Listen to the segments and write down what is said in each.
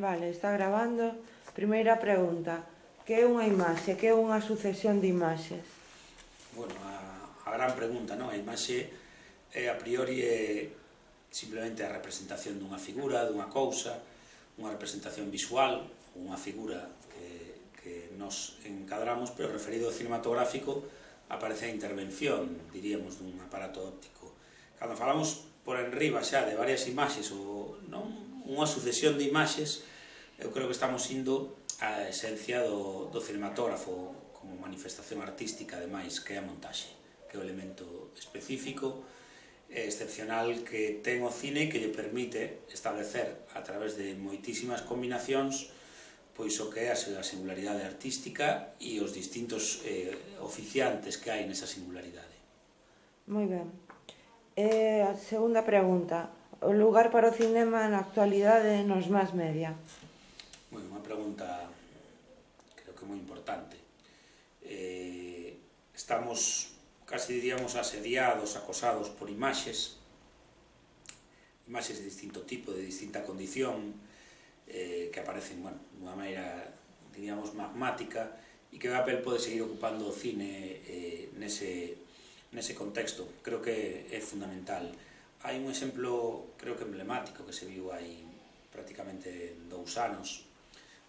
Vale, está grabando. Primeira pregunta. Que é unha imaxe? Que é unha sucesión de imaxes? Bueno, a gran pregunta, non? A imaxe a priori é simplemente a representación dunha figura, dunha cousa, unha representación visual, unha figura que nos encadramos, pero referido ao cinematográfico aparece a intervención, diríamos, dun aparato óptico. Cando falamos por enriba xa de varias imaxes ou non unha sucesión de imaxes, eu creo que estamos indo á esencia do cinematógrafo como manifestación artística, ademais, que é a montaxe, que é o elemento específico e excepcional que ten o cine que lle permite establecer a través de moitísimas combinacións pois o que é a singularidade artística e os distintos oficiantes que hai nesa singularidade. Moi ben. A segunda pregunta. O lugar para o cinema na actualidade nos mass media? Unha pregunta creo que moi importante. Estamos, casi diríamos, asediados, acosados por imaxes de distinto tipo, de distinta condición, que aparecen, bueno, dunha maneira, diríamos, magmática, e que papel pode seguir ocupando o cine nese contexto. Creo que é fundamental. Hai un exemplo, creo que emblemático, que se viu hai prácticamente 2 anos,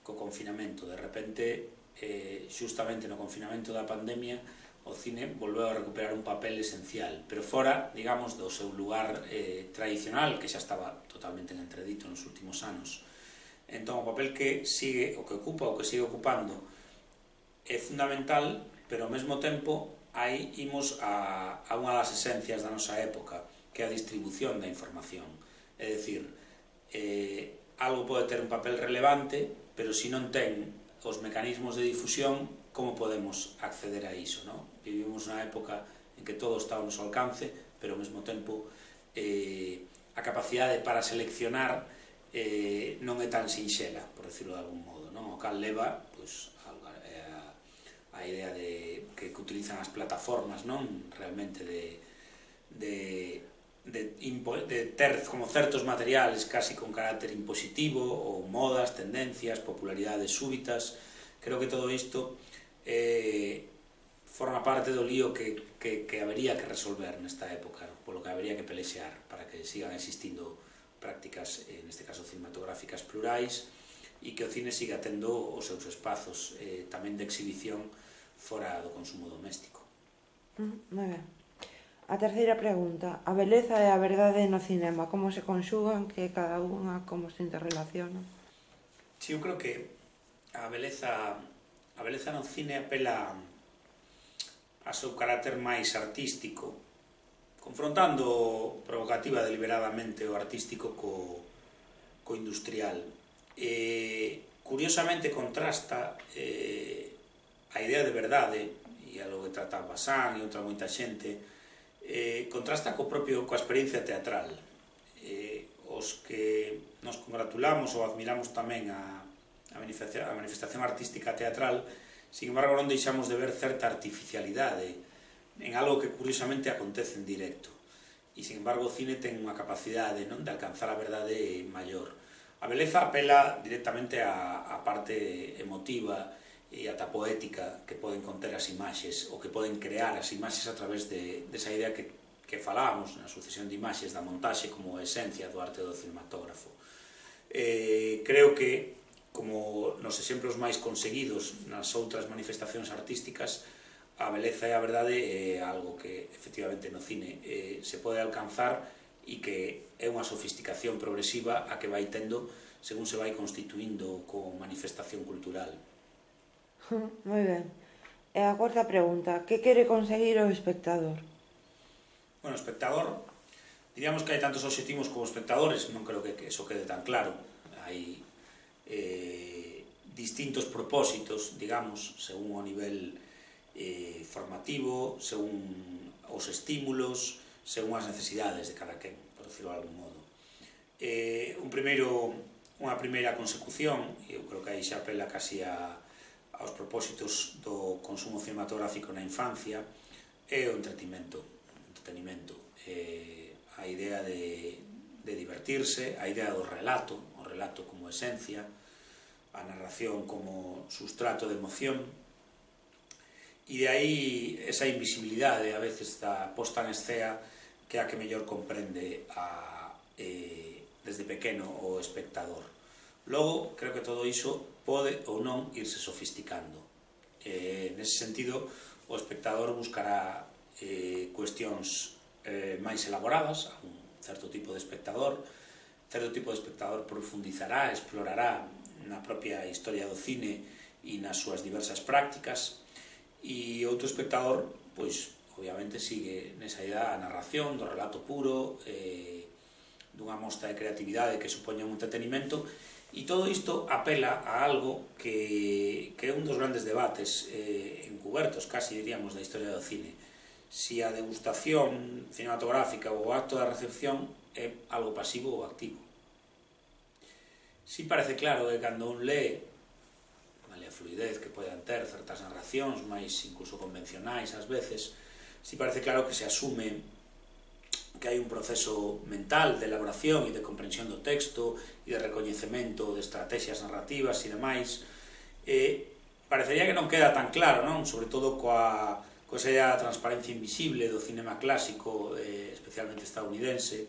co confinamento. De repente, xustamente no confinamento da pandemia, o cine volveu a recuperar un papel esencial, pero fora, digamos, do seu lugar tradicional, que xa estaba totalmente en entredito nos últimos anos. Entón, o papel que sigue, o que ocupa, o que sigue ocupando, é fundamental, pero ao mesmo tempo aí imos a unha das esencias da nosa época, que é a distribución da información. É dicir, algo pode ter un papel relevante, pero se non ten os mecanismos de difusión, como podemos acceder a iso, non? Vivimos unha época en que todo está ao noso alcance, pero ao mesmo tempo a capacidade para seleccionar non é tan sinxela, por decirlo de algún modo, non? O cal leva a idea de que utilizan as plataformas, non? Realmente de ter como certos materiales casi con carácter impositivo, ou modas, tendencias, popularidades súbitas. Creo que todo isto forma parte do lío que habería que resolver nesta época, polo que habería que pelexear para que sigan existindo prácticas, neste caso cinematográficas plurais, e que o cine siga tendo os seus espazos tamén de exhibición fora do consumo doméstico. Moi ben. A terceira pregunta. A beleza e a verdade no cinema, como se conxugan, que cada unha, como se interrelacionan? Si, eu creo que a beleza no cine apela a seu carácter máis artístico, confrontando provocativa deliberadamente o artístico co industrial. Curiosamente contrasta a idea de verdade, e a lo que trata Bazán e outra moita xente, contrasta coa experiencia teatral. Os que nos congratulamos ou admiramos tamén a manifestación artística teatral, sin embargo non deixamos de ver certa artificialidade en algo que curiosamente acontece en directo, e sin embargo o cine ten unha capacidade de alcanzar a verdade maior. A beleza apela directamente á parte emotiva e ata poética que poden conter as imaxes, ou que poden crear as imaxes a través desa idea que falábamos na sucesión de imaxes da montaxe como esencia do arte do cinematógrafo. Creo que, como nos exemplos máis conseguidos nas outras manifestacións artísticas, a beleza e a verdade é algo que, efectivamente, no cine se pode alcanzar e que é unha sofisticación progresiva a que vai tendo según se vai constituindo como manifestación cultural. Moi ben. E a cuarta pregunta. Que quere conseguir o espectador? Bueno, o espectador, diríamos que hai tantos obxectivos como espectadores, non creo que eso quede tan claro. Hai distintos propósitos, digamos, según o nivel formativo, según os estímulos, según as necesidades de cada quen, por decirlo de algún modo. Unha primeira consecución, e eu creo que aí xa apela casi aos propósitos do consumo cinematográfico na infancia, é o entretenimento, a idea de divertirse, a idea do relato, o relato como esencia, a narración como sustrato de emoción, e de aí esa invisibilidade a veces da posta en escena que é a que mellor comprende desde pequeno o espectador. Logo, creo que todo iso pode ou non irse sofisticando. Nese sentido, o espectador buscará cuestións máis elaboradas, a un certo tipo de espectador profundizará, explorará na propia historia do cine e nas súas diversas prácticas, e outro espectador, pois, obviamente, sigue nesa idea a narración, do relato puro, dunha mostra de creatividade que supoña un entretenimento, e todo isto apela a algo que é un dos grandes debates encubertos, casi diríamos, da historia do cine. Si a degustación cinematográfica ou o acto da recepción é algo pasivo ou activo. Si parece claro que cando un lee, vale, a fluidez que poden ter certas narracións, máis incluso convencionais ás veces, si parece claro que se asume que hai un proceso mental de elaboración e de comprensión do texto e de recoñecemento de estrategias narrativas e demais, parecería que non queda tan claro, non? Sobre todo coa esa transparencia invisible do cinema clásico, especialmente estadounidense,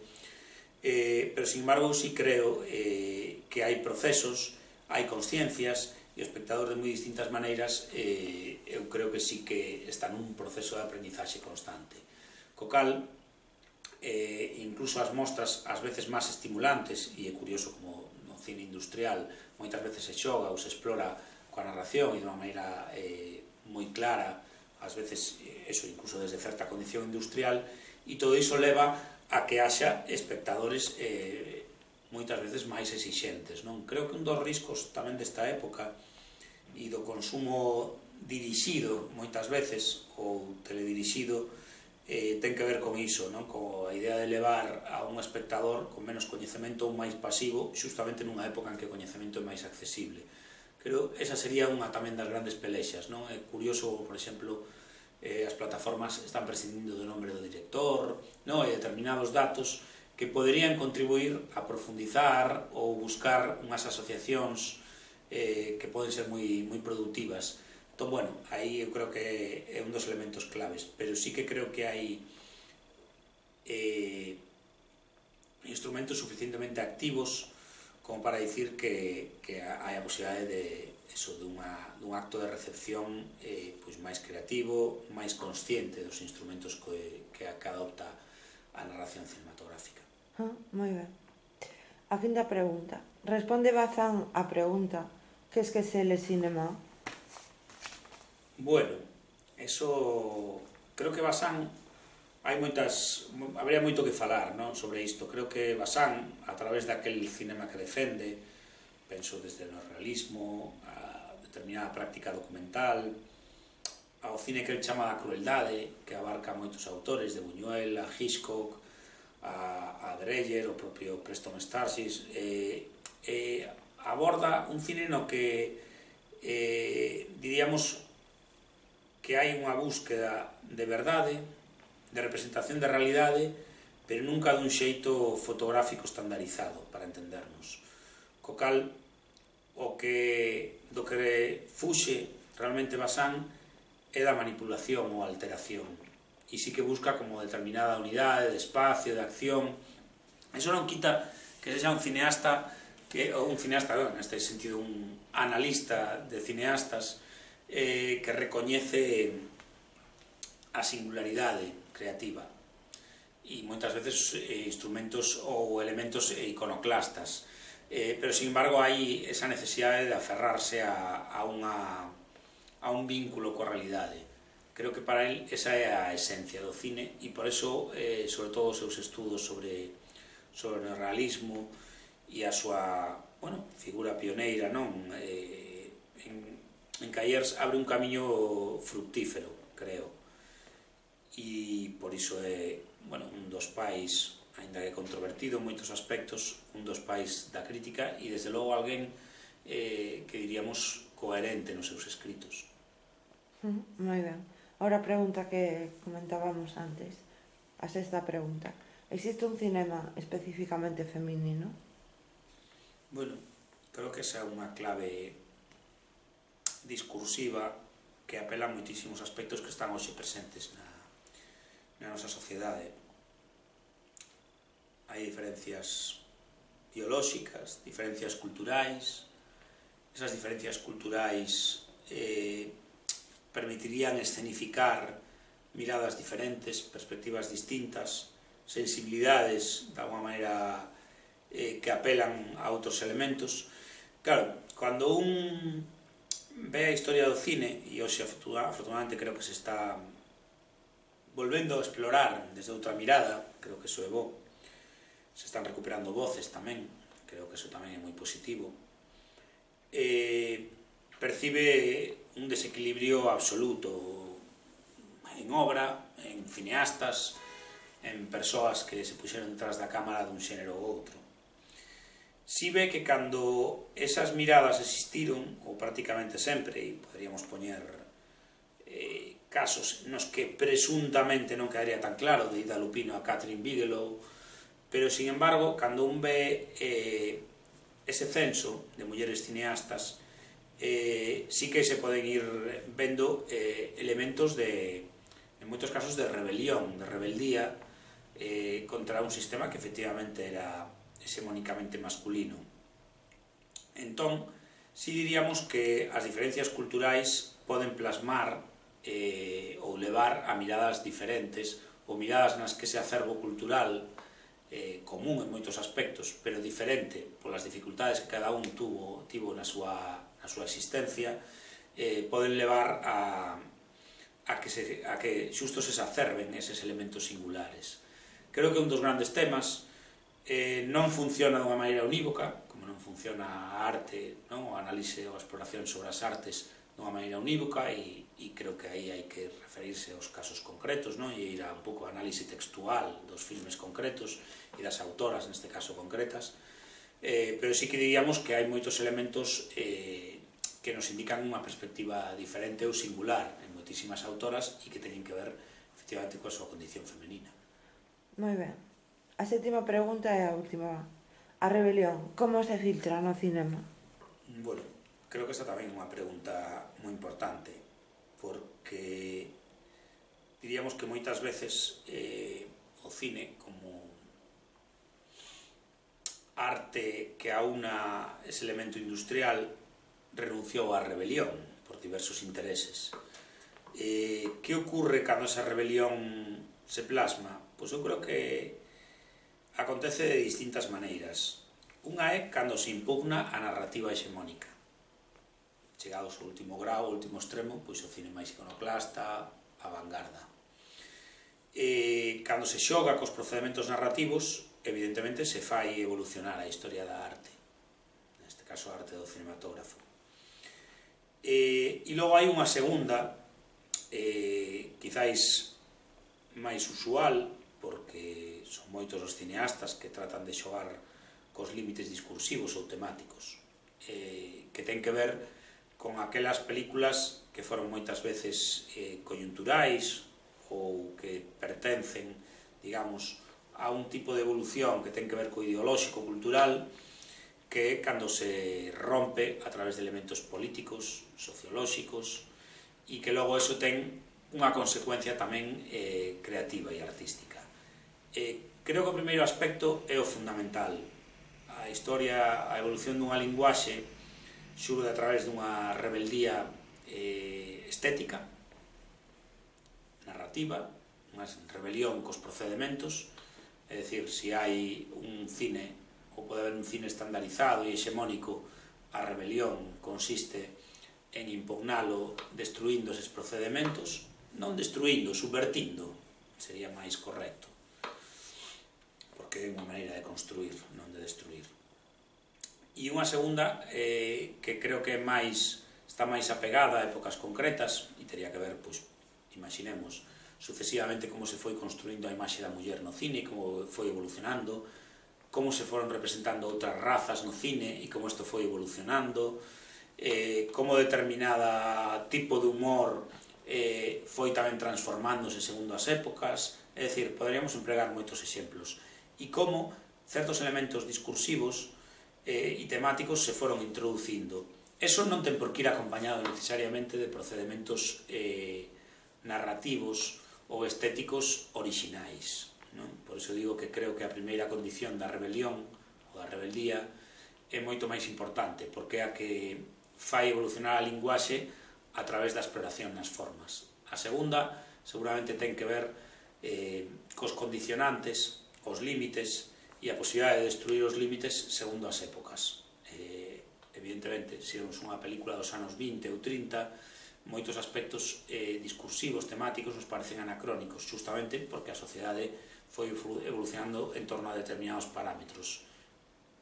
pero, sin embargo, sí creo que hai procesos, hai consciencias, e o espectador de moi distintas maneiras eu creo que sí que está nun proceso de aprendizaxe constante. Co cal, incluso as mostras ás veces máis estimulantes, e é curioso como no cine industrial moitas veces se xoga ou se explora coa narración e de unha maneira moi clara, ás veces eso incluso desde certa condición industrial, e todo iso leva a que haxa espectadores moitas veces máis exixentes, non? Creo que un dos riscos tamén desta época e do consumo dirixido moitas veces ou teledirixido ten que ver con iso, non? Coa idea de levar a un espectador con menos coñecemento ou máis pasivo, xustamente nunha época en que o coñecemento é máis accesible. Creo que esa sería unha tamén das grandes pelexas, non? É curioso, por exemplo, as plataformas están prescindindo do nome do director, non? E determinados datos que poderían contribuir a profundizar ou buscar unhas asociacións que poden ser moi productivas. Entón, bueno, aí eu creo que é un dos elementos claves, pero sí que creo que hai instrumentos suficientemente activos como para dicir que hai a posibilidade dun acto de recepción pois máis creativo, máis consciente dos instrumentos que adopta a narración cinematográfica. Moi ben. A quinta pregunta. Responde Bazán a pregunta: que esquece el cinema? Bueno, eso... Creo que Bazán... Habría moito que falar, non, sobre isto. Creo que Bazán, a través daquel cinema que defende, penso desde o neorrealismo, a determinada práctica documental, ao cine que ele chama da crueldade, que abarca moitos autores, de Buñuel, a Hitchcock, a Dreyer, o propio Preston Sturges, aborda un cine no que diríamos que hai unha búsqueda de verdade, de representación de realidade, pero nunca dun xeito fotográfico estandarizado, para entendernos. Co cal, do que fuxe realmente Bazán é da manipulación ou alteración, e sí que busca como determinada unidade de espacio, de acción. Eso non quita que sexa un cineasta, ou un cineasta, neste sentido, un analista de cineastas, que recoñece a singularidade creativa e moitas veces instrumentos ou elementos iconoclastas, pero, sin embargo, hai esa necesidade de aferrarse a un vínculo coa realidade. Creo que para el esa é a esencia do cine, e por eso, sobre todo, os seus estudos sobre o neorrealismo e a súa figura pioneira, non? En Callers abre un camiño fructífero, creo, e por iso é un dos pais, aínda que controvertido en moitos aspectos, un dos pais da crítica e, desde logo, alguén que diríamos coherente nos seus escritos. Moi ben. Ahora a pregunta que comentábamos antes, a sexta pregunta: existe un cinema especificamente feminino? Bueno, Creo que esa é unha clave discursiva que apela a moitísimos aspectos que están hoxe presentes na nosa sociedade. Hai diferencias biolóxicas, diferencias culturais. Esas diferencias culturais permitirían escenificar miradas diferentes, perspectivas distintas, sensibilidades, de alguma maneira, que apelan a outros elementos. Claro, cando un ve a historia do cine, e hoxe afortunadamente creo que se está volvendo a explorar desde outra mirada, creo que iso é bo, se están recuperando voces tamén, creo que iso tamén é moi positivo, percibe un desequilibrio absoluto en obra, en cineastas, en persoas que se puxeron detrás da cámara dun xénero ou outro. Si ve que cando esas miradas existiron, ou prácticamente sempre, e poderíamos poñer casos nos que presuntamente non quedaría tan claro, de Ida Lupino a Catherine Bigelow, pero, sin embargo, cando un ve ese censo de mulleres cineastas, sí que se poden ir vendo elementos en moitos casos de rebelión, de rebeldía contra un sistema que efectivamente era hexemónicamente masculino. Entón, si diríamos que as diferencias culturais poden plasmar ou levar a miradas diferentes, ou miradas nas que ese acervo cultural común en moitos aspectos, pero diferente polas dificultades que cada un tivo na súa existencia, poden levar a que xusto se exacerben eses elementos singulares. Creo que un dos grandes temas non funciona dunha maneira unívoca, como non funciona a arte, a análise ou a exploración sobre as artes dunha maneira unívoca, e creo que aí hai que referirse aos casos concretos, e ir a un pouco a análise textual dos filmes concretos e das autoras, neste caso, concretas, pero sí que diríamos que hai moitos elementos que nos indican unha perspectiva diferente ou singular en moitísimas autoras e que teñen que ver, efectivamente, coa súa condición femenina. Moi ben. A sétima pregunta é a última. A rebelión, como se filtra no cinema? Bueno, creo que esta tamén é unha pregunta moi importante, porque diríamos que moitas veces o cine, como arte que aúna ese elemento industrial, renunciou á rebelión por diversos intereses. Que ocurre cando esa rebelión se plasma? Pois eu creo que acontece de distintas maneiras. Unha é cando se impugna a narrativa hexemónica. Chegados ao último grau, ao último extremo, pois o cine máis iconoclasta, a vanguarda. Cando se xoga cos procedementos narrativos, evidentemente se fai evolucionar a historia da arte, neste caso a arte do cinematógrafo. E logo hai unha segunda, quizáis máis usual, porque son moitos os cineastas que tratan de xogar cos límites discursivos ou temáticos, que ten que ver con aquelas películas que foron moitas veces coyunturais ou que pertencen, digamos, a un tipo de evolución que ten que ver co ideolóxico cultural, que cando se rompe a través de elementos políticos, sociolóxicos, e que logo eso ten unha consecuencia tamén creativa e artística. Creo que o primeiro aspecto é o fundamental. A historia, a evolución dunha linguaxe xurde a través dunha rebeldía estética, narrativa, unha rebelión cos procedementos, é dicir, se hai un cine, ou pode haber un cine estandarizado e hexemónico, a rebelión consiste en impugnalo destruindo eses procedementos, non destruindo, subvertindo, sería máis correcto, porque é unha maneira de construir, non de destruir. E unha segunda, que creo que está máis apegada a épocas concretas, e teria que ver, pois, imaginemos, sucesivamente como se foi construindo a imaxe da muller no cine, como foi evolucionando, como se foron representando outras razas no cine e como isto foi evolucionando, como determinada tipo de humor foi tamén transformándose segundo as épocas, é dicir, poderíamos empregar moitos exemplos, e como certos elementos discursivos e temáticos se foron introducindo. Eso non ten por que ir acompañado necesariamente de procedementos narrativos ou estéticos orixinais, non? Por iso digo que creo que a primeira condición da rebelión ou da rebeldía é moito máis importante, porque é a que fai evolucionar a linguaxe a través da exploración nas formas. A segunda seguramente ten que ver cos condicionantes, os límites e a posibilidade de destruir os límites segundo as épocas. Evidentemente, se é unha película dos anos 20 ou 30, moitos aspectos discursivos, temáticos, nos parecen anacrónicos, justamente porque a sociedade foi evolucionando en torno a determinados parámetros.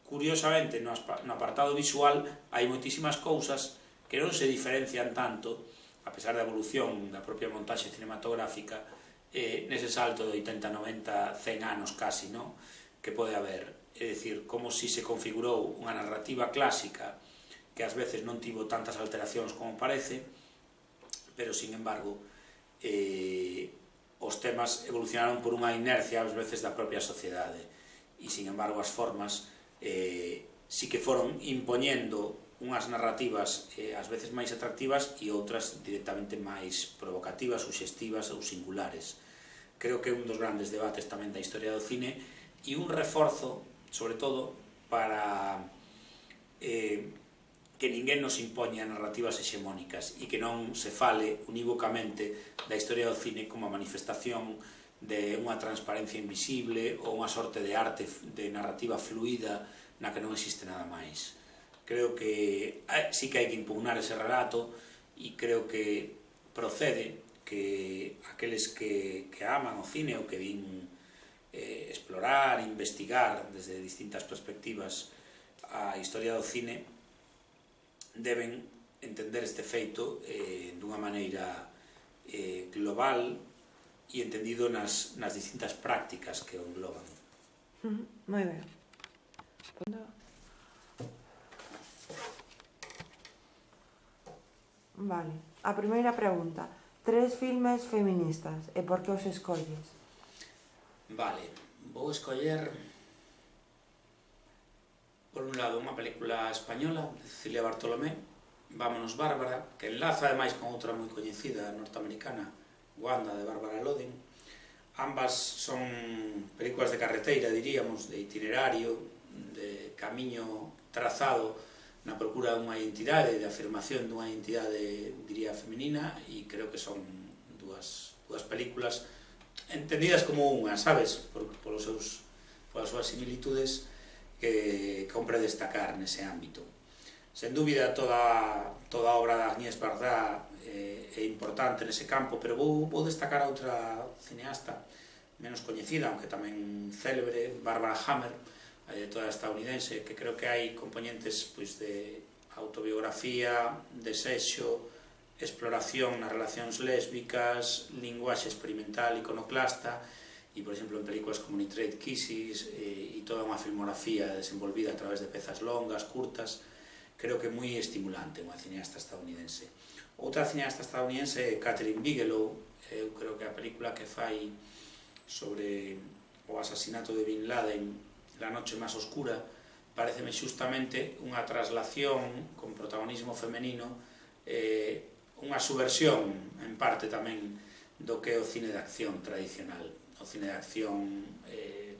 Curiosamente, no apartado visual hai moitísimas cousas que non se diferencian tanto, a pesar da evolución da propia montaxe cinematográfica, nese salto de 80, 90, 100 anos casi, non? Que pode haber. É dicir, como si se configurou unha narrativa clásica que ás veces non tivo tantas alteracións como parece, pero, sin embargo, os temas evolucionaron por unha inercia ás veces da propia sociedade e, sin embargo, as formas sí que foron impoñendo unhas narrativas ás veces máis atractivas e outras directamente máis provocativas, suxestivas ou singulares. Creo que é un dos grandes debates tamén da historia do cine e un reforzo, sobre todo, para que ninguén nos impoña narrativas hexemónicas e que non se fale unívocamente da historia do cine como a manifestación de unha transparencia invisible ou unha sorte de arte de narrativa fluida na que non existe nada máis. Creo que sí que hai que impugnar ese relato e creo que procede que aqueles que aman o cine ou que din explorar, investigar desde distintas perspectivas a historia do cine deben entender este feito dunha maneira global e entendido nas distintas prácticas que o engloban. Moi ben. Vale, a primeira pregunta. 3 filmes feministas e por que os escolles? Vale, vou escoller por un lado unha película española de Cecilia Bartolomé, Vámonos Bárbara, que enlaza ademais con outra moi coñecida norteamericana, Wanda, de Bárbara Loden. Ambas son películas de carreteira, diríamos, de itinerario, de camiño trazado na procura dunha identidade, de afirmación dunha identidade, diría, femenina, e creo que son dúas películas entendidas como unha, sabes, polas súas similitudes que compre destacar nese ámbito. Sen dúbida, toda a obra de Agnès Varda é importante nese campo, pero vou destacar a outra cineasta menos coñecida, aunque tamén célebre, Barbara Hammer, a directora estadounidense, que creo que hai componentes de autobiografía, desexo, exploración nas relacións lésbicas, linguaxe experimental, iconoclasta, e, por exemplo, en películas como Nitrate Kisses e toda unha filmografía desenvolvida a través de pezas longas, curtas, creo que é moi estimulante, unha cineasta estadounidense. Outra cineasta estadounidense é Kathryn Bigelow, eu creo que a película que fai sobre o asasinato de Bin Laden, La noche más oscura, pareceme xustamente unha traslación con protagonismo femenino, unha subversión, en parte tamén, do que é o cine de acción tradicional, o cine de acción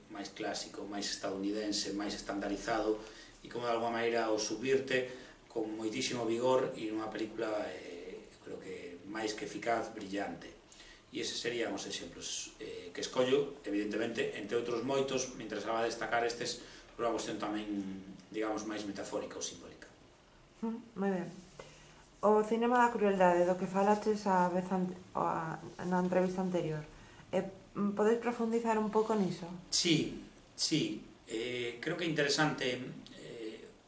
máis clásico, máis estadounidense, máis estandarizado, e como de alguma maneira o subvirte con moitísimo vigor e nunha película, creo que máis que eficaz, brillante. E eses serían os exemplos que escollo, evidentemente, entre outros moitos, me interesaba destacar estes por unha cuestión tamén, digamos, máis metafórica ou simbólica. Moi ben. O cinema da crueldade do que falaches na entrevista anterior, podes profundizar un pouco niso? Sí. Creo que é interesante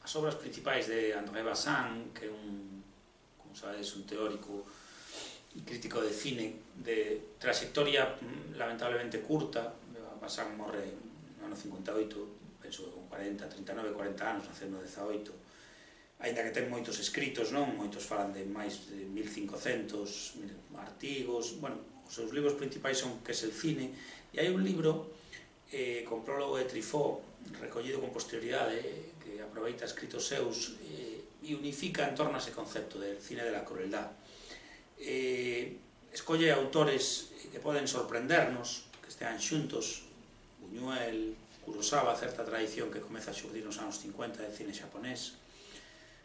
as obras principais de André Bazin, que é como sabes, un teórico e crítico de cine de trayectoria lamentablemente curta. Bazin morre no ano 58, penso que con 39, 40 anos, naceu no 18, aínda que ten moitos escritos, non? Moitos falan de máis de 1500 artigos. Bueno, os seus libros principais son Que es el cine, e hai un libro con prólogo de Truffaut, recollido con posterioridade, que aproveita escritos seus e unifica en torno a ese concepto del cine de la crueldad. Escolle autores que poden sorprendernos, que estean xuntos, Buñuel, Kurosawa, certa tradición que comeza a xurdir nos anos 50 de cine xaponés,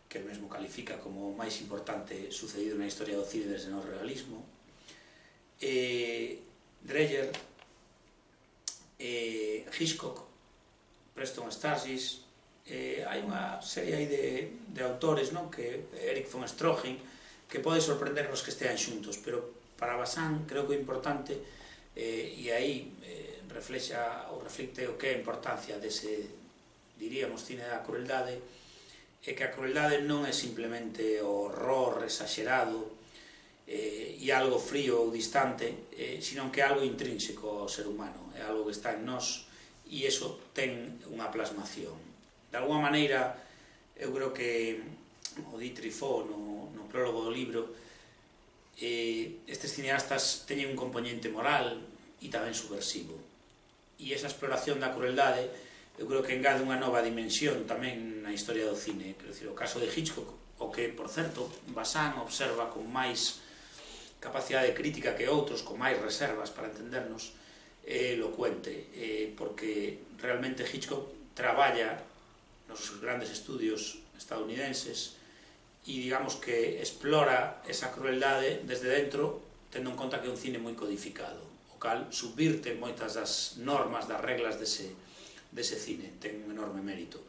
que el mesmo califica como o máis importante sucedido na historia do cine desde o neorrealismo, Dreyer, Hitchcock, Preston Sturges, hai unha serie aí de autores, non? Que Erich von Stroheim, que pode sorprendernos que estean xuntos, pero para Bazin creo que é importante, e aí reflexa ou reflicte o que é a importancia dese, diríamos, cine da crueldade, é que a crueldade non é simplemente o horror exagerado e algo frío ou distante, sino que é algo intrínseco ao ser humano, é algo que está en nós e iso ten unha plasmación. De alguma maneira, eu creo que o di Truffaut no prólogo do libro, estes cineastas teñen un componente moral e tamén subversivo, e esa exploración da crueldade eu creo que engade unha nova dimensión tamén na historia do cine. Quero dicir, o caso de Hitchcock, o que, por certo, Bazin observa con máis capacidade crítica que outros, con máis reservas para entendernos, é elocuente, porque realmente Hitchcock traballa nos grandes estudios estadounidenses e, digamos, que explora esa crueldade desde dentro, tendo en conta que é un cine moi codificado, o cal subvirte moitas das normas, das reglas dese cine, ten un enorme mérito.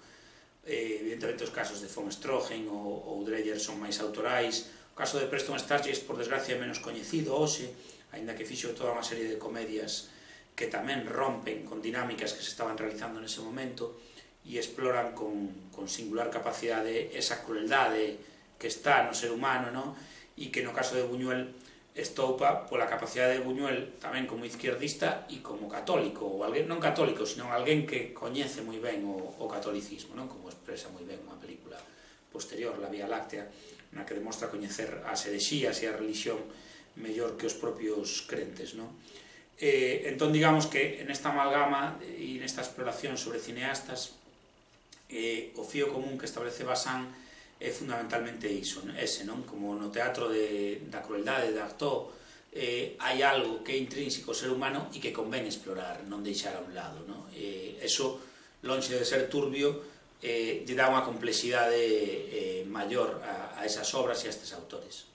Evidentemente os casos de von Stroheim ou Dreyer son máis autorais, o caso de Preston Sturges, por desgracia, é menos coñecido hoxe, aínda que fixo toda unha serie de comedias que tamén rompen con dinámicas que se estaban realizando nese momento e exploran con singular capacidade esa crueldade que está no ser humano, non? E que no caso de Buñuel estoupa pola capacidade de Buñuel tamén como izquierdista e como católico, ou alguén non católico, sino alguén que coñece moi ben o catolicismo, non? Como expresa moi ben unha película posterior, La Vía Láctea, na que demostra coñecer as herexías e a religión mellor que os propios crentes, non? Entón, digamos que nesta amalgama e nesta exploración sobre cineastas, o fío común que establece Bazin é fundamentalmente iso, ese, non? Como no teatro da crueldade de Artaud, hai algo que é intrínseco ao ser humano e que convén explorar, non deixar a un lado, non? Eso, lonxe de ser turbio, lle dá unha complexidade maior a esas obras e a estes autores.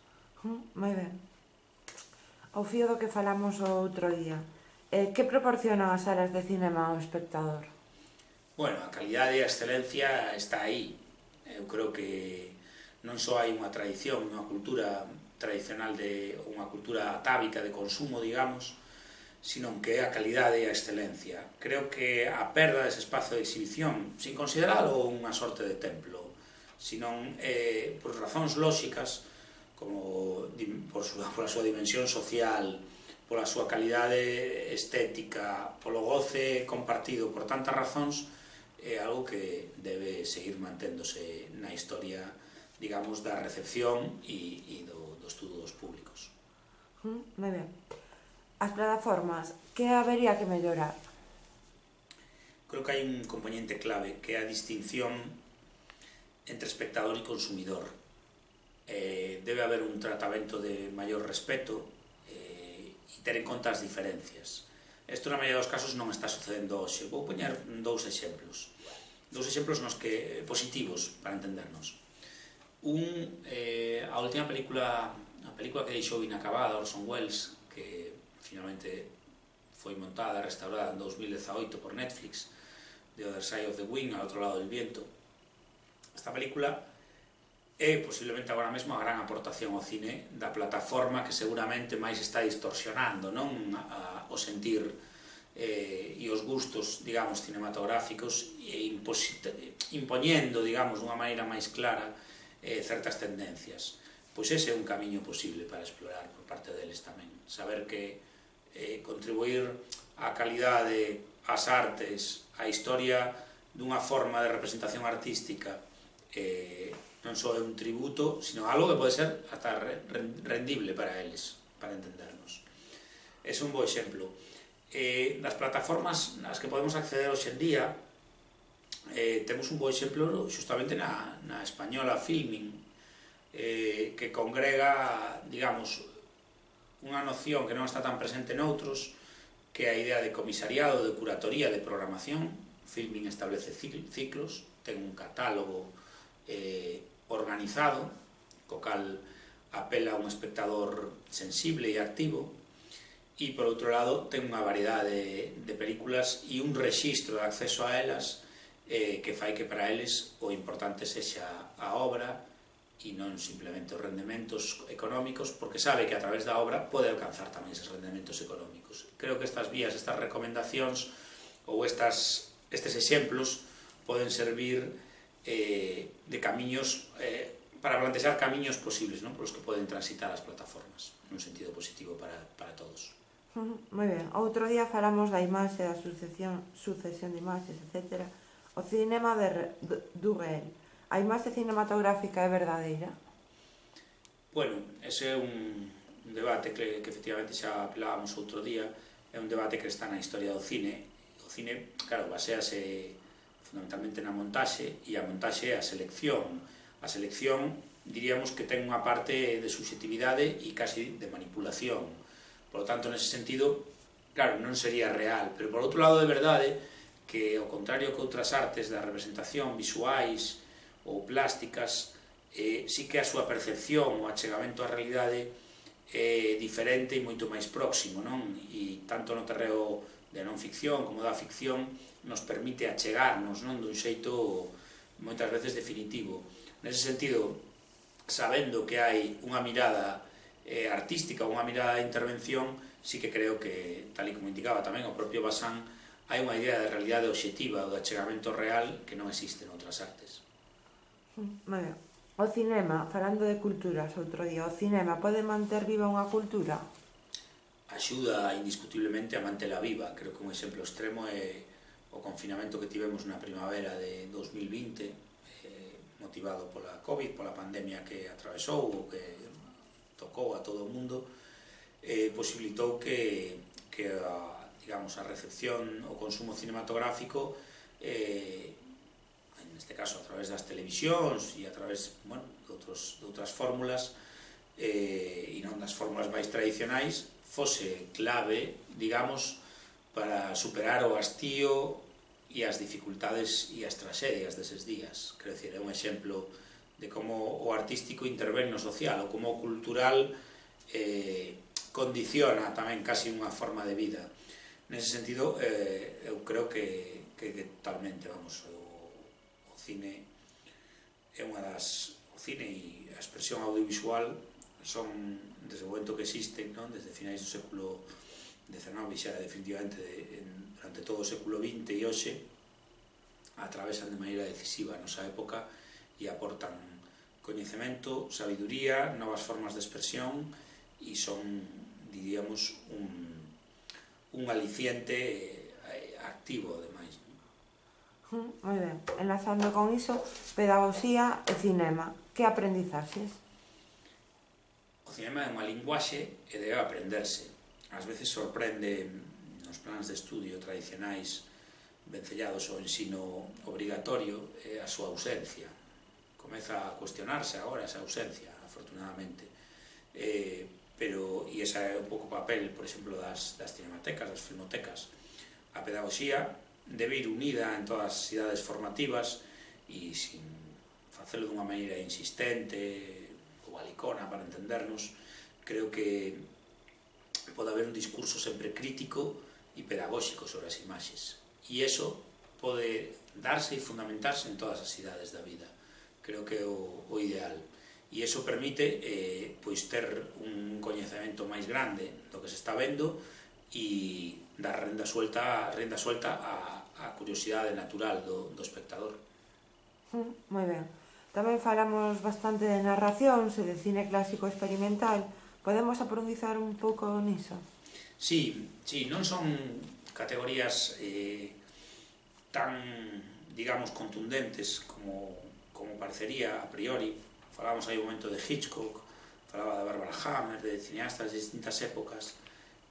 Moi ben. Ao fío do que falamos o outro día, que proporcionan as salas de cinema ao espectador? Bueno, a calidade e a excelencia está aí. Eu creo que non só hai unha tradición, unha cultura tradicional, unha cultura atávica de consumo, digamos, sino que a calidade e a excelencia. Creo que a perda dese espazo de exhibición, sin consideralo unha sorte de templo, senón por razóns lóxicas, como pola súa dimensión social, pola súa calidade estética, polo goce compartido, por tantas razóns, é algo que debe seguir manténdose na historia, digamos, da recepción e do estudo dos públicos. Moi ben. As plataformas, que habería que mellorar? Creo que hai un componente clave, que é a distinción entre espectador e consumidor. Debe haber un tratamento de maior respeto e ter en conta as diferencias. Isto, na maioría dos casos, non está sucedendo hoxe. Vou poñer dous exemplos nos que positivos, para entendernos. A última película, a película que deixou inacabada, Orson Welles, que finalmente foi montada e restaurada en 2018 por Netflix, The Other Side of the Wind, Al outro lado del viento. Esta película é posiblemente agora mesmo a gran aportación ao cine da plataforma que seguramente máis está distorsionando, non? O sentir e os gustos, digamos, cinematográficos e impoñendo, digamos, dunha maneira máis clara certas tendencias. Pois ese é un camiño posible para explorar por parte deles tamén. Saber que contribuir á calidade, ás artes, á historia dunha forma de representación artística non só é un tributo, sino algo que pode ser hasta rendible para eles, para entendernos. É un bo exemplo. Das plataformas nas que podemos acceder hoxe en día, temos un bo exemplo xustamente na española Filmin, que congrega, digamos, unha noción que non está tan presente noutros, que é a idea de comisariado, de curatoría, de programación. Filmin establece ciclos, ten un catálogo organizado, co cal apela a un espectador sensible e activo, e, por outro lado, ten unha variedade de películas e un rexistro de acceso a elas que fai que para eles o importante sexa a obra e non simplemente os rendementos económicos, porque sabe que a través da obra pode alcanzar tamén eses rendementos económicos. Creo que estas vías, estas recomendacións ou estes exemplos poden servir de camiños para plantexar camiños posibles, non, polos que poden transitar as plataformas nun sentido positivo para todos. Moi ben, outro día falamos da imaxe, da sucesión de imaxes, etc. O cinema do réel. A imaxe cinematográfica é verdadeira? Bueno, ese é un debate que efectivamente xa apelábamos outro día, é un debate que está na historia do cine. O cine, claro, basease fundamentalmente na montaxe, e a montaxe é a selección. A selección, diríamos que ten unha parte de subjetividade e casi de manipulación. Por lo tanto, nese sentido, claro, non sería real, pero por outro lado é verdade que, ao contrario que outras artes da representación, visuais ou plásticas, sí que a súa percepción, o achegamento á realidade é diferente e moito máis próximo, non? E tanto no terreo de non ficción como da ficción nos permite achegarnos, non, dun xeito moitas veces definitivo. Nese sentido, sabendo que hai unha mirada artística, unha mirada de intervención, sí que creo que, tal e como indicaba tamén o propio Bazán, hai unha idea de realidade obxectiva ou de achegamento real que non existe noutras artes. Moi ben. O cinema, falando de culturas outro día, o cinema pode manter viva unha cultura? Axuda indiscutiblemente a mantela viva. Creo que un exemplo extremo é o confinamento que tivemos na primavera de 2020, motivado pola COVID, pola pandemia que atravesou ou que tocou a todo o mundo, posibilitou que digamos, a recepción, o consumo cinematográfico, neste caso a través das televisións e a través, bueno, de outras fórmulas, e non das fórmulas máis tradicionais, fose clave, digamos, para superar o hastío e as dificultades e as tragedias deses días. Quero dicir, é un exemplo de como o artístico intervén no social, ou como o cultural condiciona tamén casi unha forma de vida. Nese sentido, eu creo que totalmente, vamos, o cine é unha das... O cine e a expresión audiovisual son, desde o momento que existen, non? Desde finais do século XIX, xa definitivamente durante todo o século XX e hoxe, atravesan de maneira decisiva a nosa época e aportan coñecemento, sabiduría, novas formas de expresión e son, diríamos, un aliciente activo, ademais. Moi ben. Enlazando con iso, pedagogía e cinema. Que aprendizaxes? O cinema é unha linguaxe e debe aprenderse. Ás veces sorprende nos plans de estudio tradicionais vencellados ao ensino obrigatorio a súa ausencia. Comeza a cuestionarse agora esa ausencia, afortunadamente. Pero, e ese é un pouco o papel, por exemplo, das cinematecas, das filmotecas. A pedagogía debe ir unida en todas as idades formativas e sin facelo dunha maneira insistente ou alicona para entendernos. Creo que pode haber un discurso sempre crítico e pedagóxico sobre as imaxes. E iso pode darse e fundamentarse en todas as idades da vida. Creo que é o ideal. E iso permite pois ter un coñecemento máis grande do que se está vendo e dar renda suelta á curiosidade natural do espectador. Moi ben. Tamén falamos bastante de narracións e de cine clásico experimental. Podemos aprofundizar un pouco niso? Sí, non son categorías tan, digamos, contundentes como parecería a priori. Falábamos aí un momento de Hitchcock, falaba de Barbara Hammer, de cineastas de distintas épocas,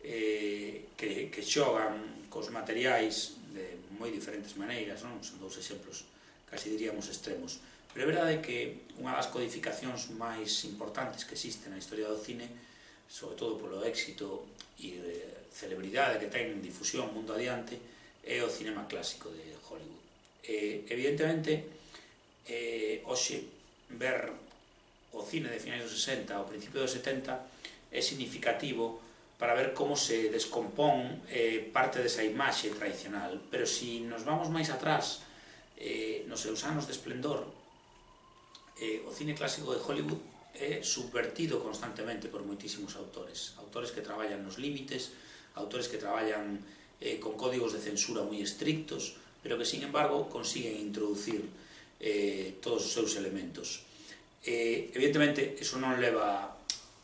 que xogan cos materiais de moi diferentes maneiras, non? Son dous exemplos, casi diríamos extremos. Pero é verdade que unha das codificacións máis importantes que existe na historia do cine, sobre todo polo éxito e celebridade que ten difusión mundo adiante, é o cinema clásico de Hollywood. Evidentemente, hoxe, ver o cine de finais dos 60 ao principio dos 70 é significativo para ver como se descompón parte desa imaxe tradicional. Pero se nos vamos máis atrás, nos seus anos de esplendor, o cine clásico de Hollywood é subvertido constantemente por moitísimos autores. Autores que traballan nos límites, autores que traballan con códigos de censura moi estrictos, pero que, sin embargo, consiguen introducir todos os seus elementos. Evidentemente, iso non leva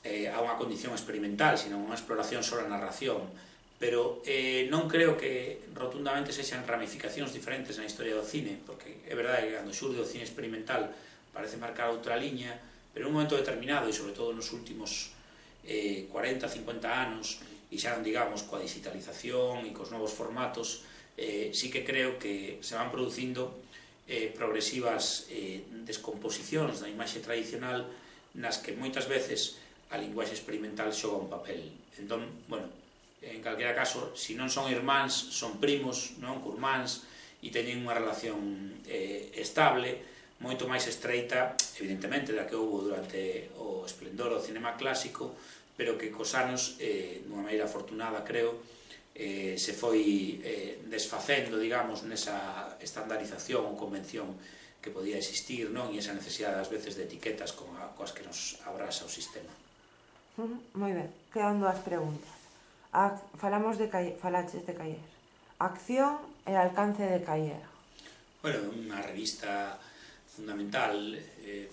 a unha condición experimental, sino a unha exploración sobre a narración, pero non creo que rotundamente sexan ramificacións diferentes na historia do cine, porque é verdade que cando xurde o cine experimental parece marcar outra liña, pero en un momento determinado, e sobre todo nos últimos 40-50 anos, e xa non digamos coa digitalización e cos novos formatos, sí que creo que se van producindo progresivas descomposicións da imaxe tradicional nas que moitas veces a linguaxe experimental xoga un papel. Entón, bueno, en calquera caso, se non son irmáns, son primos, non, curmáns, e teñen unha relación estable, moito máis estreita, evidentemente, da que houve durante o esplendor do cinema clásico, pero que cos anos, dunha maneira afortunada, creo, se foi desfacendo, digamos, nesa estandarización ou convención que podía existir, non? E esa necesidade, ás veces, de etiquetas coas que nos abrasa o sistema. Moi ben, quedan dúas preguntas. Falaches de Cahiers. Acción e alcance de Cahiers. Bueno, unha revista fundamental,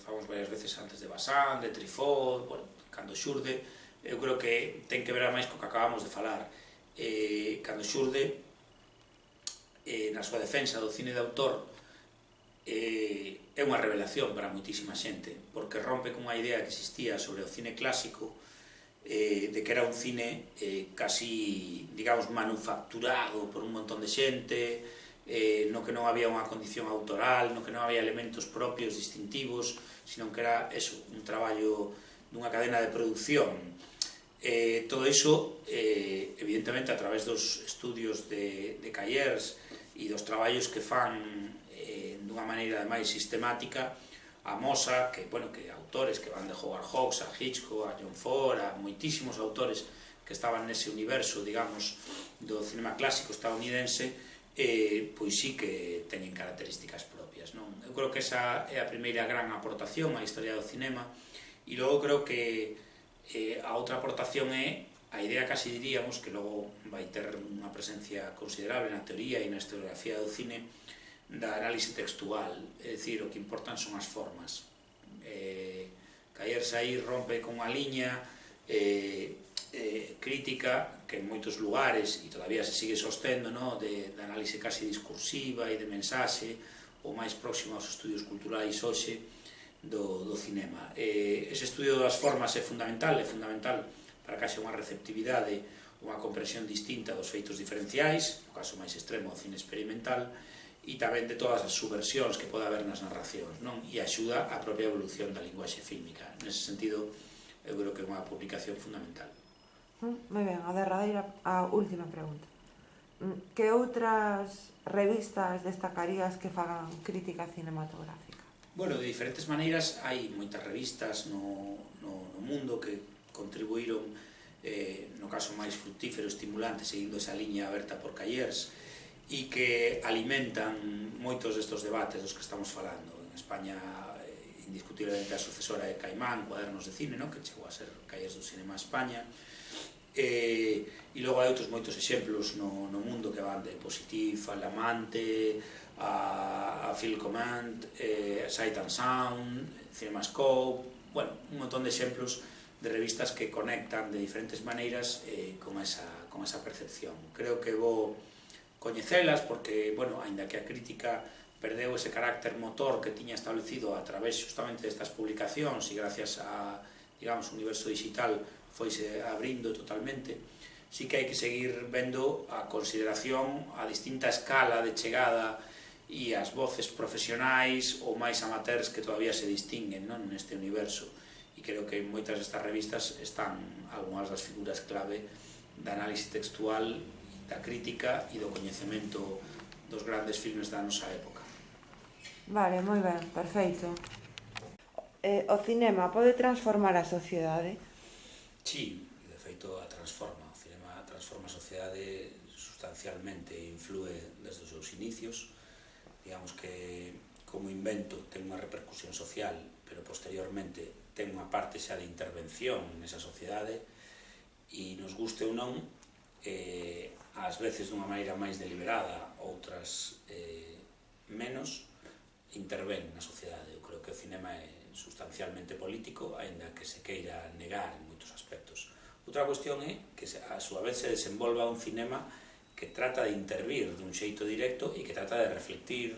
falamos varias veces antes de Bazán, de Truffaut, bueno, cando xurde, eu creo que ten que ver máis co que acabamos de falar. Cando xurde, na súa defensa do cine de autor, é unha revelación para moitísima xente, porque rompe con unha idea que existía sobre o cine clásico, de que era un cine casi, digamos, manufacturado por un montón de xente, no que non había unha condición autoral, no que non había elementos propios distintivos, sino que era eso, un traballo dunha cadena de producción. Todo iso, evidentemente, a través dos estudios de Cahiers e dos traballos que fan dunha maneira máis sistemática, amosa que, bueno, que autores que van de Howard Hawks a Hitchcock, a John Ford, a moitísimos autores que estaban nese universo, digamos, do cinema clásico estadounidense, pois sí que teñen características propias, non? Eu creo que esa é a primeira gran aportación á historia do cinema, e logo creo que a outra aportación é a idea, casi diríamos, que logo vai ter unha presencia considerable na teoría e na historiografía do cine, da análise textual, é dicir, o que importan son as formas. Cahiers aí rompe con unha liña crítica que en moitos lugares, e todavía se sigue sostendo, de análise casi discursiva e de mensaxe, ou máis próximo aos estudios culturais hoxe do cinema. Ese estudio das formas é fundamental para que haxa unha receptividade, unha comprensión distinta dos feitos diferenciais, no caso máis extremo o cine experimental, e tamén de todas as subversións que pode haber nas narracións, non? E axuda á propia evolución da linguaxe fílmica. Nese sentido, eu creo que é unha publicación fundamental. Moi ben, a última pregunta. Que outras revistas destacarías que fagan crítica cinematográfica? Bueno, de diferentes maneiras, hai moitas revistas no mundo que contribuíron, no caso máis fructífero, estimulante, seguindo esa liña aberta por Cahiers, e que alimentan moitos destes debates dos que estamos falando. En España, indiscutiblemente a sucesora de Caimán, Cuadernos de Cine, que chegou a ser Cahiers do Cinema España, e logo hai outros moitos exemplos no mundo que van de Positif, a L'Amante, a Film Command, Sight and Sound, Cinemascope, bueno, un montón de exemplos de revistas que conectan de diferentes maneiras con esa percepción. Creo que vou coñecelas porque, bueno, aínda que a crítica perdeu ese carácter motor que tiña establecido a través justamente destas publicacións e gracias a, digamos, o universo digital foise abrindo totalmente, sí que hai que seguir vendo a consideración, a distinta escala de chegada e as voces profesionais ou máis amateurs que todavía se distinguen, non, neste universo. E creo que en moitas destas revistas están algunhas das figuras clave da análise textual, da crítica e do coñecemento dos grandes filmes da nosa época. Vale, moi ben, perfeito. O cinema pode transformar a sociedade? Sí, de feito a transforma. O cinema transforma a sociedade sustancialmente e influe desde os seus inicios. Digamos que como invento ten unha repercusión social, pero posteriormente ten unha parte xa de intervención nesa sociedade e nos guste ou non, ás veces dunha maneira máis deliberada, outras menos, intervén na sociedade. Eu creo que o cinema é sustancialmente político, aínda que se queira negar en moitos aspectos. Outra cuestión é que a súa vez se desenvolva un cinema que trata de intervir dun xeito directo e que trata de reflectir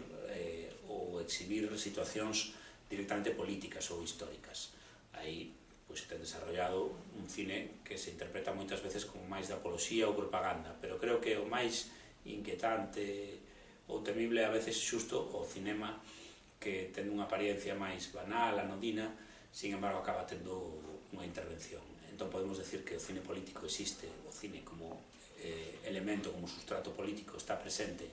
ou exhibir situacións directamente políticas ou históricas. Aí se ten desarrollado un cine que se interpreta moitas veces como máis de apoloxía ou propaganda, pero creo que o máis inquietante ou temible a veces xusto o cinema que ten unha apariencia máis banal, anodina, sin embargo acaba tendo unha intervención. Entón podemos decir que o cine político existe, o cine como elemento, como sustrato político está presente,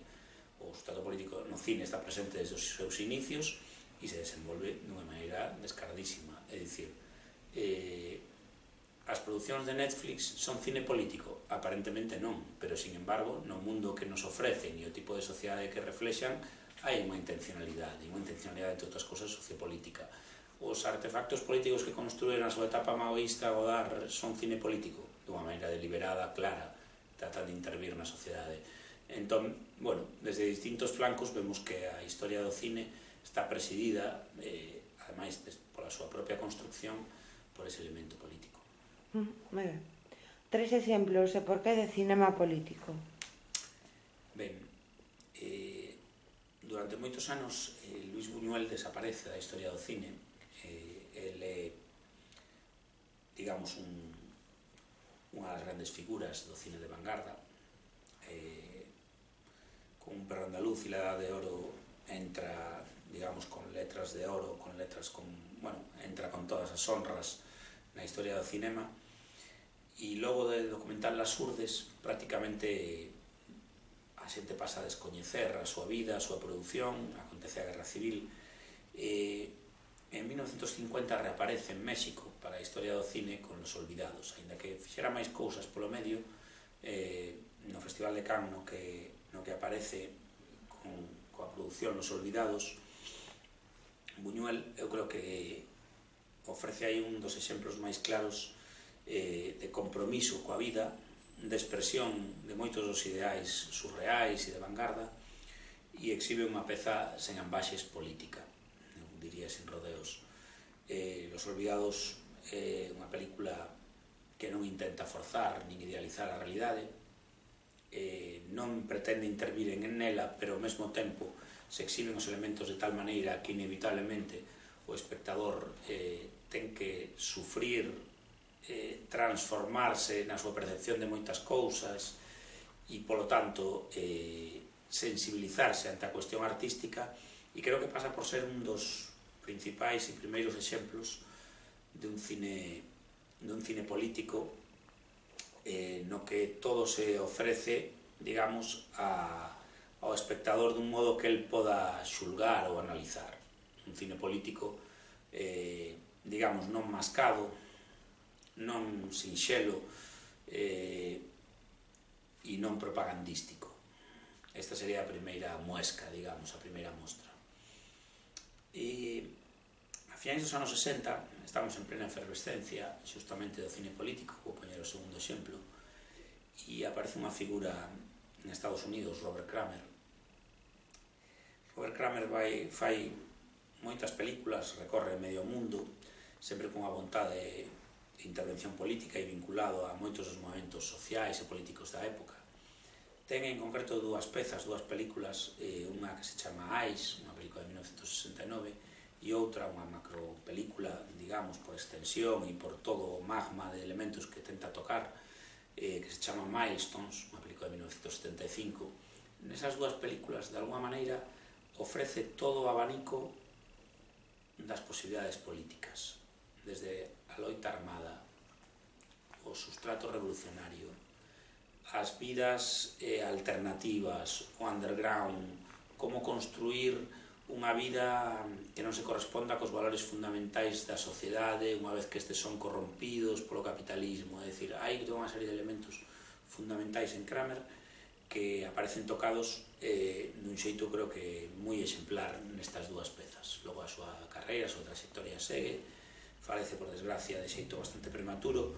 o sustrato político no cine está presente desde os seus inicios e se desenvolve dunha maneira descaradísima. É dicir, as producións de Netflix son cine político? Aparentemente non, pero sin embargo no mundo que nos ofrecen e o tipo de sociedade que reflexan hai unha intencionalidade, entre outras cosas, sociopolítica. Os artefactos políticos que construen a súa etapa maoísta Godard son cine político, dunha maneira deliberada, clara, tratan de intervir na sociedade. Entón, bueno, desde distintos flancos vemos que a historia do cine está presidida, ademais, pola súa propia construcción, por ese elemento político. Moi ben. 3 exemplos de por que de cinema político. Ben, durante moitos anos Luis Buñuel desaparece da historia do cine. El é, digamos, unha das grandes figuras do cine de vanguarda. Con Un perro andaluz e La Edad de Oro entra, digamos, con letras de oro, con letras con, bueno, entra con todas as honras na historia do cinema. E logo de documentar Las Urdes, prácticamente a xente pasa a descoñecer a súa vida, a súa produción, acontece a Guerra Civil. En 1950 reaparece en México para a historia do cine con Los Olvidados, aínda que fixera máis cousas polo medio. No Festival de Cannes no que aparece coa produción Los Olvidados, Buñuel eu creo que ofrece aí un dos exemplos máis claros de compromiso coa vida, de expresión de moitos dos ideais surreais e de vanguarda, e exhibe unha peza sen ambaxes política, eu diría sin rodeos. Los Olvidados é unha película que non intenta forzar nin idealizar a realidade, non pretende intervir en ela, pero ao mesmo tempo se exhiben os elementos de tal maneira que inevitablemente o espectador ten que sufrir, transformarse na súa percepción de moitas cousas e, polo tanto, sensibilizarse ante a cuestión artística, e creo que pasa por ser un dos principais e primeiros exemplos de un cine político no que todo se ofrece, digamos, ao espectador dun modo que el poda xulgar ou analizar. Un cine político, digamos, non mascado, non sinxelo e non propagandístico. Esta sería a primeira muesca, digamos, a primeira mostra. E a finais dos anos 60 estamos en plena efervescencia xustamente do cine político, vou poñer o segundo exemplo, e aparece unha figura en Estados Unidos, Robert Kramer. Robert Kramer fai moitas películas, recorre medio mundo, sempre con a vontade de intervención política e vinculado a moitos dos movimentos sociais e políticos da época. Ten en concreto dúas pezas, dúas películas, unha que se chama Ice, unha película de 1969, e outra, unha macropelícula, digamos, por extensión e por todo o magma de elementos que tenta tocar, que se chama Milestones, unha película de 1975. Nesas dúas películas, de alguma maneira, ofrece todo o abanico das posibilidades políticas, desde a loita armada, o sustrato revolucionario, as vidas alternativas, o underground, como construir unha vida que non se corresponda cos valores fundamentais da sociedade unha vez que estes son corrompidos polo capitalismo. É dicir, hai toda unha serie de elementos fundamentais en Kramer que aparecen tocados dun xeito, creo que moi exemplar nestas dúas pezas. Logo a súa carreira, a súa trayectoria segue, falece por desgracia de xeito bastante prematuro,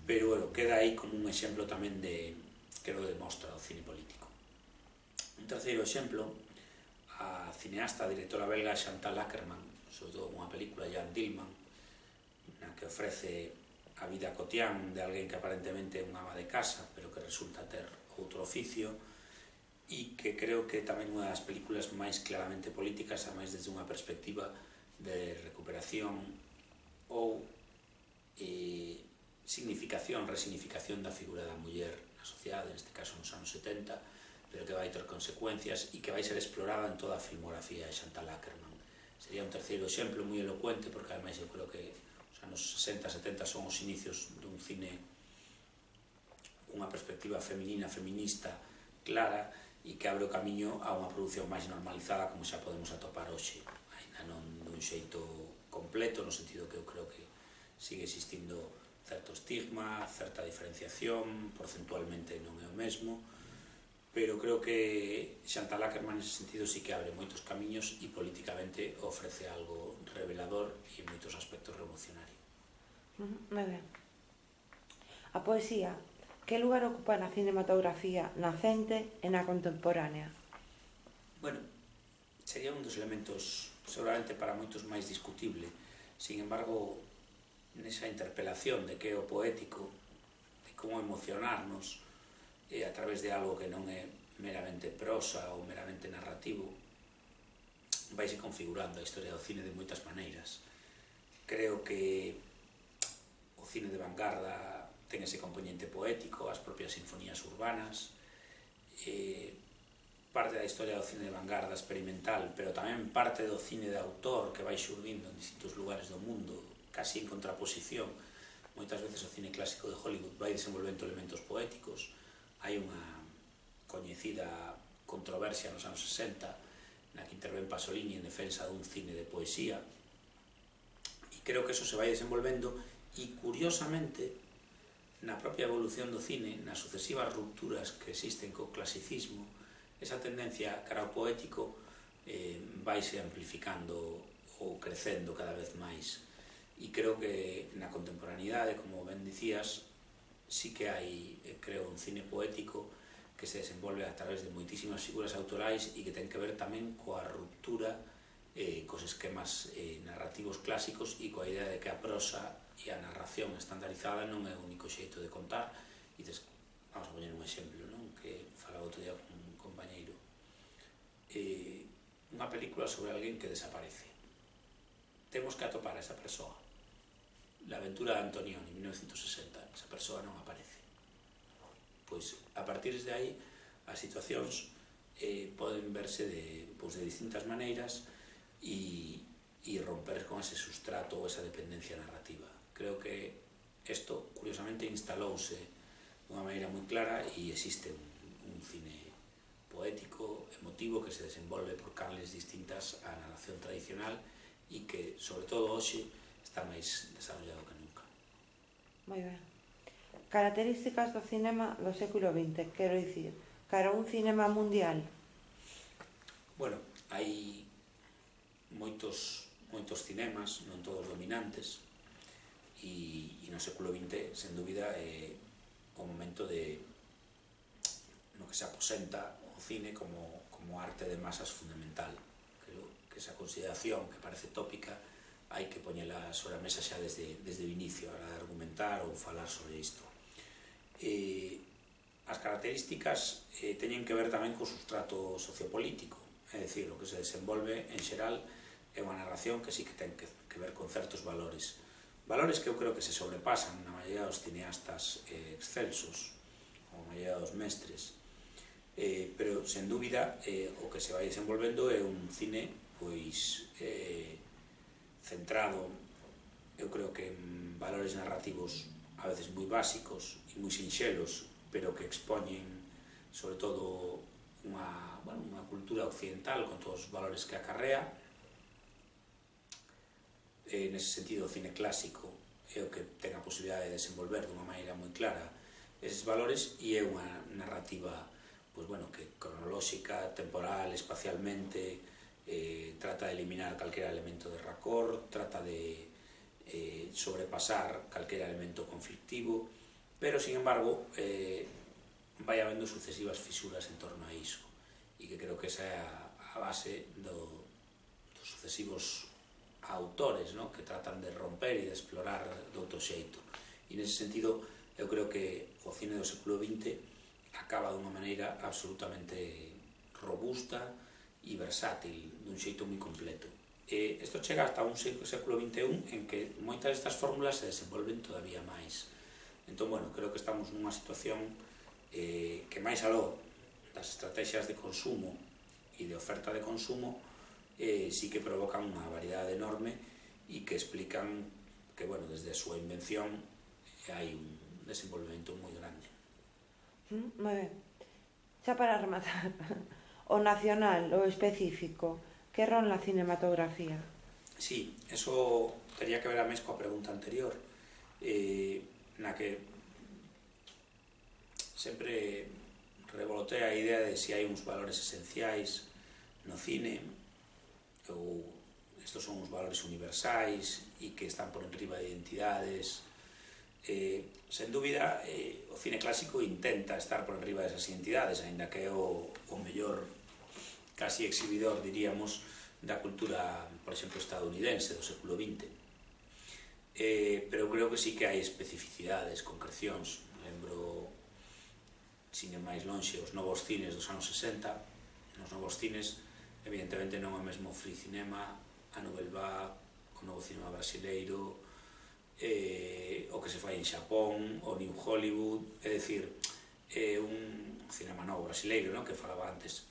pero bueno, queda aí como un exemplo tamén de que lo demostra o cine político. Un terceiro exemplo, a cineasta, a directora belga Chantal Akerman, sobre todo unha película Jan Dillman, na que ofrece a vida cotián de alguén que aparentemente é unha ama de casa, pero que resulta ter outro oficio, e que creo que tamén unha das películas máis claramente políticas, a máis desde unha perspectiva de recuperación ou significación, resignificación da figura da muller na sociedade, neste caso nos anos 70, pero que vai ter consecuencias e que vai ser explorada en toda a filmografía de Chantal Akerman. Sería un terceiro exemplo moi elocuente, porque ademais eu creo que os anos 60-70 son os inicios dun cine cunha perspectiva feminina, feminista, clara, e que abre o camiño a unha produción máis normalizada como xa podemos atopar hoxe, ainda non dun xeito completo, no sentido que eu creo que sigue existindo certo estigma, certa diferenciación, porcentualmente non é o mesmo, pero creo que Chantal Akerman nese sentido sí que abre moitos camiños e políticamente ofrece algo revelador e en moitos aspectos revolucionario. Moi ben. A poesía, que lugar ocupa na cinematografía nacente e na contemporánea? Bueno, sería un dos elementos seguramente para moitos máis discutible. Sin embargo, nesa interpelación de que é o poético, de como emocionarnos a través de algo que non é meramente prosa ou meramente narrativo, vaise configurando a historia do cine de moitas maneiras. Creo que o cine de vanguarda ten ese componente poético, as propias sinfonías urbanas, parte da historia do cine de vanguarda experimental, pero tamén parte do cine de autor que vai xurdindo en distintos lugares do mundo, casi en contraposición. Moitas veces o cine clásico de Hollywood vai desenvolvendo elementos poéticos. Hai unha coñecida controversia nos anos 60 na que intervén Pasolini en defensa dun cine de poesía, e creo que eso se vai desenvolvendo e, curiosamente, na propia evolución do cine, nas sucesivas rupturas que existen co clasicismo, esa tendencia cara ao poético vaise amplificando ou crecendo cada vez máis. E creo que na contemporaneidade, como ben dicías, sí que hai, creo, un cine poético que se desenvolve a través de moitísimas figuras autorais e que ten que ver tamén coa ruptura cos esquemas narrativos clásicos e coa idea de que a prosa e a narración estandarizada non é o único xeito de contar. E vamos a poñer un exemplo, non? Que falaba outro día con un compañeiro. Unha película sobre alguén que desaparece. Temos que atopar a esa persoa. La aventura de Antonioni, 1960. Esa persoa non aparece. Pois, a partir de aí, as situacións poden verse de distintas maneiras e romper con ese sustrato ou esa dependencia narrativa. Creo que isto, curiosamente, instalouse dunha maneira moi clara e existe un cine poético, emotivo, que se desenvolve por canles distintas á narración tradicional e que, sobre todo hoxe, está máis desarrollado que nunca. Moi ben. Características do cinema do século XX, quero dicir, cara un cinema mundial? Bueno, hai moitos cinemas, non todos dominantes, e no século XX, sen dúbida, é o momento no que se aposenta o cine como arte de masas fundamental. Creo que esa consideración que parece tópica hai que poñela sobre a mesa xa desde o inicio, a hora de argumentar ou falar sobre isto. As características teñen que ver tamén co sustrato sociopolítico, é dicir, o que se desenvolve en xeral é unha narración que sí que ten que ver con certos valores. Valores que eu creo que se sobrepasan na maioría dos cineastas excelsos, ou a maioría dos mestres, pero, sen dúbida, o que se vai desenvolvendo é un cine, pois, centrado, eu creo que en valores narrativos a veces moi básicos e moi sinxelos, pero que expoñen, sobre todo, unha cultura occidental con todos os valores que acarrea. Nese sentido, o cine clásico é o que ten a posibilidade de desenvolver dunha maneira moi clara eses valores, e é unha narrativa que cronolóxica, temporal, espacialmente, trata de eliminar calquera elemento de racor, trata de sobrepasar calquera elemento conflictivo, pero, sin embargo, vai habendo sucesivas fisuras en torno a iso, e que creo que esa é a base dos sucesivos autores, que tratan de romper e de explorar de outro xeito. E nese sentido, eu creo que o cine do século XX acaba dunha maneira absolutamente robusta e versátil, dun xeito moi completo. Isto chega hasta un século XXI en que moitas destas fórmulas se desenvolven todavía máis. Entón, creo que estamos nunha situación que, máis aló das estrategias de consumo e de oferta de consumo, sí que provocan unha variedade enorme e que explican que, desde a súa invención hai un desenvolvemento moi grande. Moi ben. Xa para rematar, o nacional, o específico, que rol na cinematografía? Sí, eso tería que ver a mes coa pregunta anterior, na que sempre revolotea a idea de se hai uns valores esenciais no cine, ou estos son uns valores universais e que están por enriba de identidades. Sen dúbida, o cine clásico intenta estar por enriba desas identidades, aínda que é o mellor casi exhibidor, diríamos, da cultura, por exemplo, estadounidense do século XX. Pero creo que sí que hai especificidades, concrecións. Lembro, sin ir máis lonxe, os novos cines dos anos 60. Nos novos cines, evidentemente, non é o mesmo free cinema, a nouvelle vague, o novo cinema brasileiro, o que se fai en Xapón, o New Hollywood, é dicir, un cinema novo brasileiro, que falaba antes.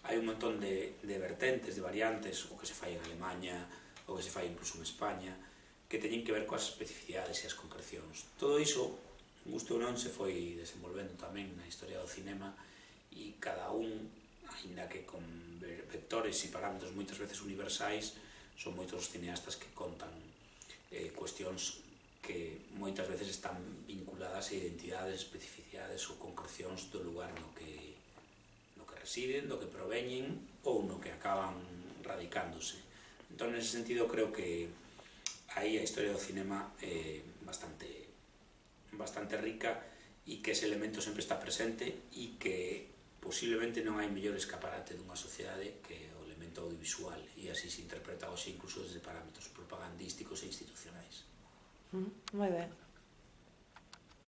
Hai un montón de vertentes, de variantes, o que se fai en Alemanha, o que se fai incluso en España, que teñen que ver coas especificidades e as concrecións. Todo iso, gusto ou non, se foi desenvolvendo tamén na historia do cinema, e cada un, aínda que con vectores e parámetros moitas veces universais, son moitos os cineastas que contan cuestións que moitas veces están vinculadas a identidades, especificidades ou concrecións do lugar no que residen, do que proveñen ou no que acaban radicándose. Entón, nese sentido, creo que aí a historia do cinema é bastante rica, e que ese elemento sempre está presente, e que posiblemente non hai mellor escaparate dunha sociedade que o elemento audiovisual, e así se interpreta hoxe incluso desde parámetros propagandísticos e institucionais. Moi ben.